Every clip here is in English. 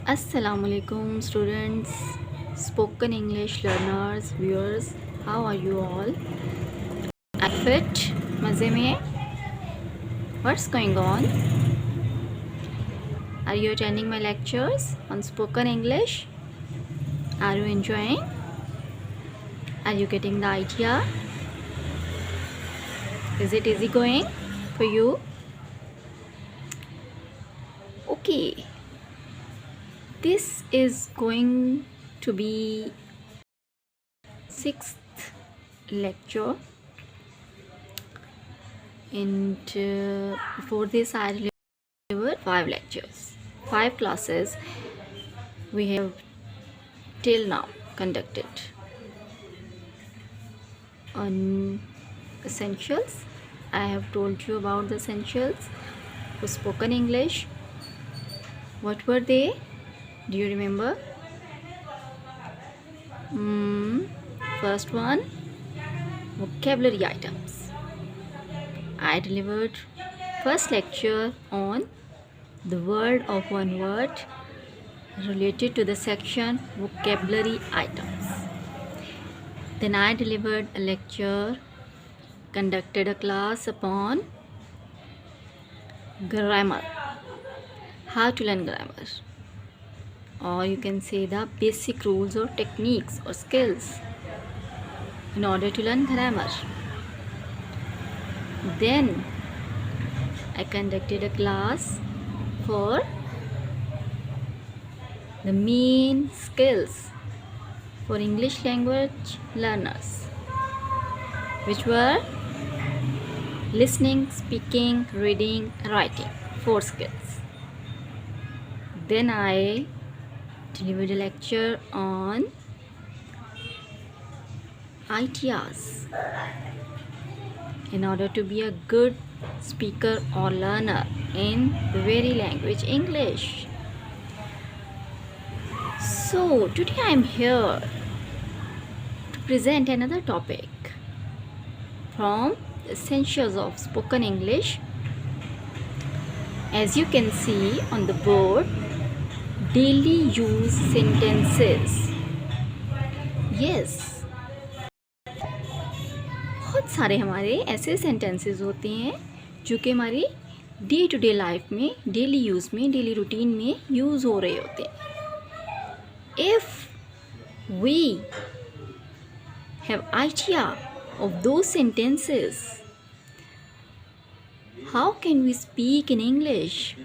Assalamualaikum students, spoken English learners, viewers, how are you all? I fit? मज़े में? What's going on? Are you attending my lectures on spoken English? Are you enjoying? Are you getting the idea? Is it easy going for you? Okay, this is going to be 6th lecture, and before this I delivered 5 lectures, 5 classes we have till now conducted on essentials. I have told you about the essentials for spoken English. What were they? Do you remember? First one, vocabulary items. I delivered first lecture on the word of one word related to the section vocabulary items. Then I delivered a lecture, conducted a class upon grammar, how to learn grammar, or you can say the basic rules or techniques or skills in order to learn grammar. Then I conducted a class for the main skills for English language learners, which were listening, speaking, reading, writing, 4 skills. Then I delivered a lecture on ITRs in order to be a good speaker or learner in the very language English. So today I am here to present another topic from the essentials of spoken English. As you can see on the board, daily use sentences. Yes, बहुत सारे हमारे ऐसे sentences होते हैं जो कि हमारी day to day life में, डेली यूज़ में, डेली रूटीन में यूज़ हो रहे होते हैं. If we have idea of those sentences, how can we speak in English?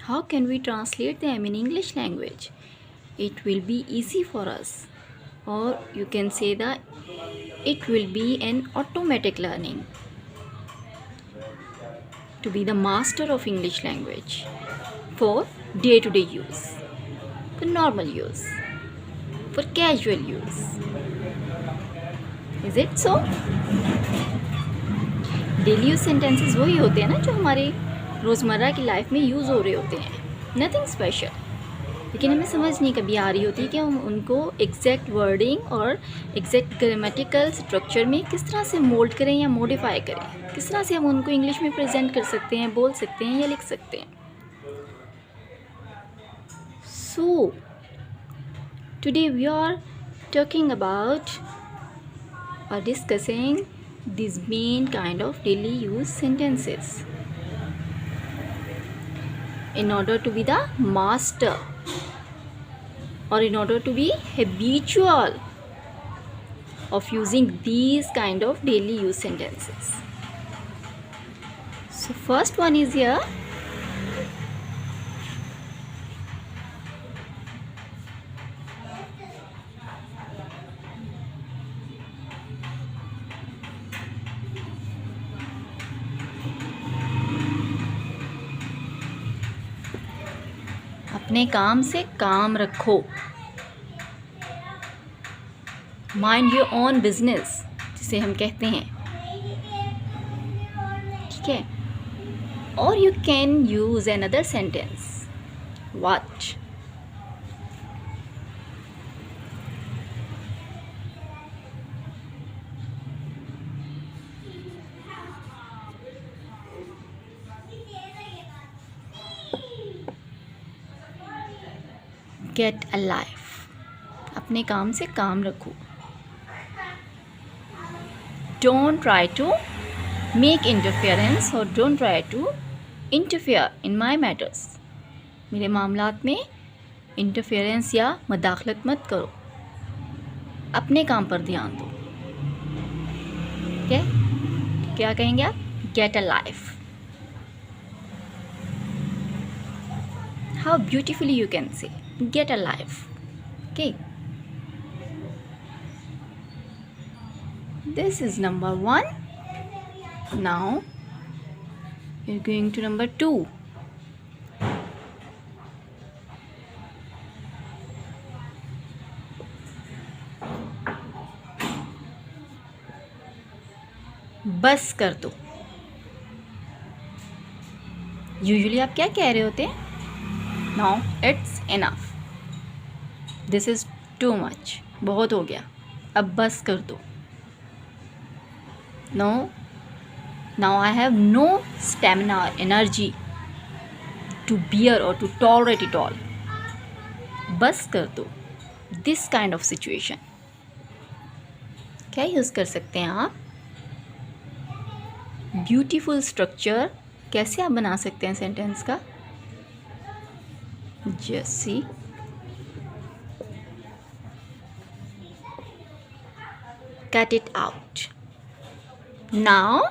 How can we translate them in English language? It will be easy for us, or you can say that it will be an automatic learning to be the master of English language for day-to-day use, for normal use, for casual use. Is it so? Daily use sentences वही होते हैं ना जो हमारे रोज़मर्रा की life में use हो रहे होते हैं, नथिंग स्पेशल. लेकिन हमें समझ नहीं कभी आ रही होती कि हम उनको एग्जैक्ट वर्डिंग और एग्जैक्ट ग्रामेटिकल स्ट्रक्चर में किस तरह से मोल्ड करें या मॉडिफाई करें, किस तरह से हम उनको इंग्लिश में प्रेजेंट कर सकते हैं, बोल सकते हैं या लिख सकते हैं. So today we are talking about or discussing these main kind of daily use sentences in order to be the master, or in order to be habitual of using these kind of daily use sentences. So first one is here, अपने काम से काम रखो. Mind your own business जिसे हम कहते हैं, ठीक है. और you can use another sentence, watch. Get a life, अपने काम से काम रखो। Don't try to make interference और don't try to interfere in my matters, मेरे मामलात में इंटरफेरेंस या मदाखलत मत करो, अपने काम पर ध्यान दो। क्या कहेंगे आप? Gate a life. How beautifully you can से gate a life. Okay, this is number 1. Now we're going to number 2. बस कर दो। यूजुअली आप क्या कह रहे होते हैं? Now it's enough, this is too much, बहुत हो गया, अब बस कर दो। No, now I have no stamina और एनर्जी टू बियर और टू टॉलरेट इट ऑल। बस कर दो। दिस काइंड ऑफ सिचुएशन क्या यूज़ कर सकते हैं आप? ब्यूटीफुल स्ट्रक्चर कैसे आप बना सकते हैं सेंटेंस का? Just see, cut it out. Now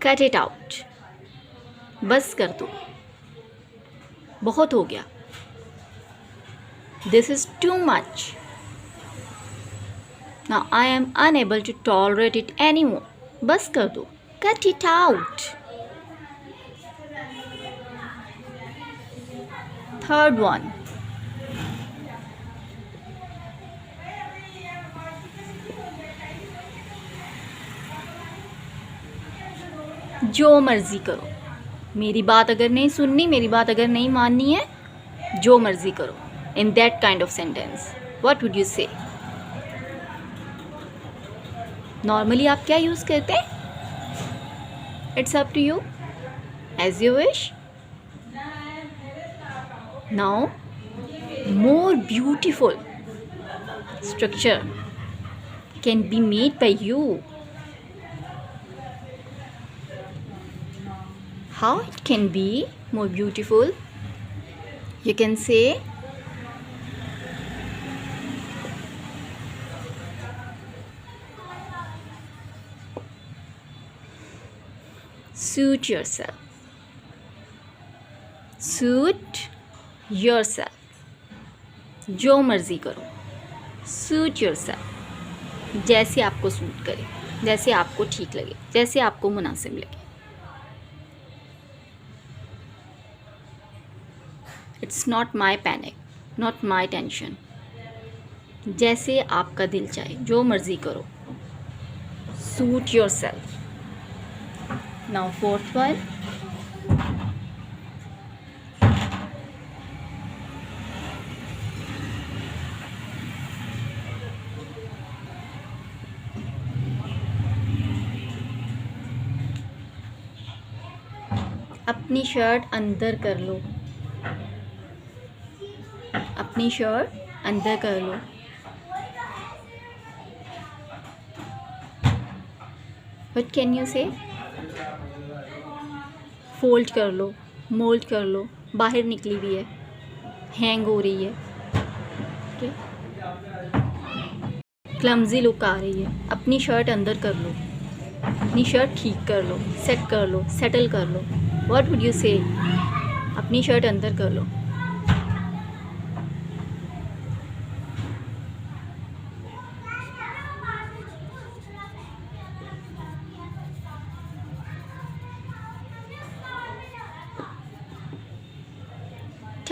cut it out, बस कर दो, बहुत हो गया, this is too much, now I am unable to tolerate it anymore. बस कर दो, cut it out. Third one, जो मर्जी करो, मेरी बात अगर नहीं सुननी, मेरी बात अगर नहीं माननी है, जो मर्जी करो। In that kind of sentence, what would you say? Normally आप क्या यूज़ करते हैं? It's up to you, as you wish. Now more beautiful structure can be made by you. How it can be more beautiful? You can say suit yourself, suit yourself, जो मर्जी करो, suit yourself, जैसे आपको suit करे, जैसे आपको ठीक लगे, जैसे आपको मुनासिब लगे। It's not my panic, not my tension, जैसे आपका दिल चाहे, जो मर्जी करो, suit yourself. Now fourth one, अपनी शर्ट अंदर कर लो, अपनी शर्ट अंदर कर लो। What can you say? Fold कर लो, मोल्ड कर लो, बाहर निकली हुई है, हैंग हो रही है, क्लमजी लुक आ रही है, अपनी शर्ट अंदर कर लो, अपनी शर्ट ठीक कर लो, सेट कर लो, सेटल कर लो। व्हाट वुड यू से? अपनी शर्ट अंदर कर लो।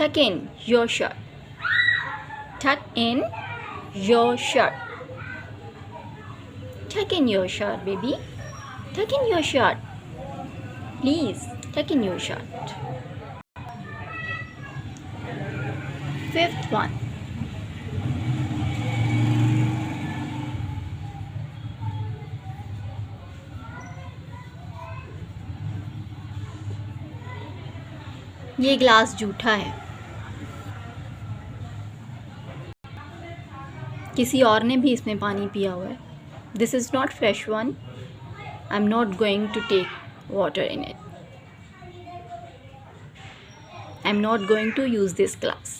Tuck in your shirt. Tuck in your shirt. Tuck in your shirt, baby. Tuck in your shirt. Please, tuck in your shirt. Fifth one. ये glass जूठा है, किसी और ने भी इसमें पानी पिया हुआ है. This is not fresh one. I am not going to take water in it. I am not going to use this glass.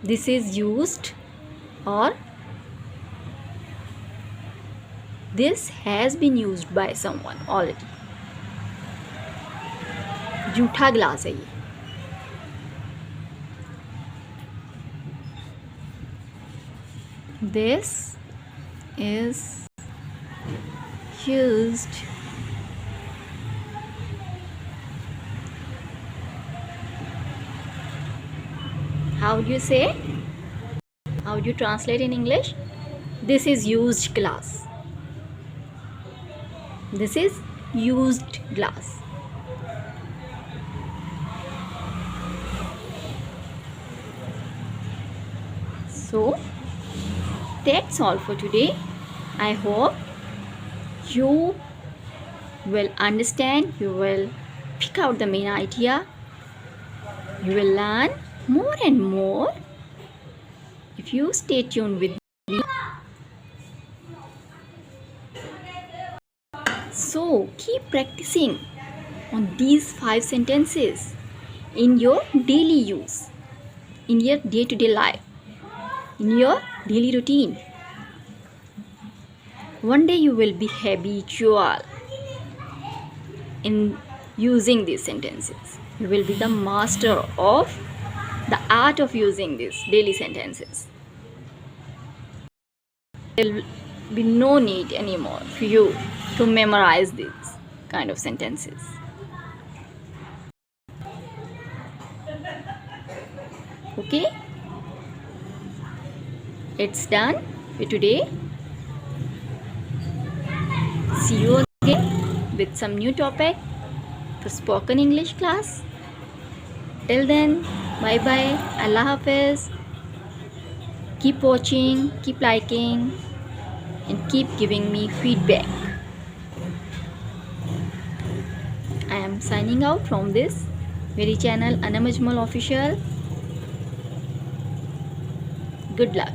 This is used और this has been used by someone already. जूठा glass है ये. This is used how do you say? How do you translate in English? This is used glass. This is used glass. So that's all for today. I hope you will understand, you will pick out the main idea, you will learn more and more if you stay tuned with me. So keep practicing on these 5 sentences in your daily use, in your day-to-day life, in your daily routine. One day you will be habitual in using these sentences. You will be the master of the art of using these daily sentences. There will be no need anymore for you to memorize these kind of sentences. Okay? It's done for today. See you again with some new topic for spoken English class. Till then, bye bye. Allah Hafiz. Keep watching, keep liking, and keep giving me feedback. I am signing out from this very channel, Anam Ajmal Official. Good luck.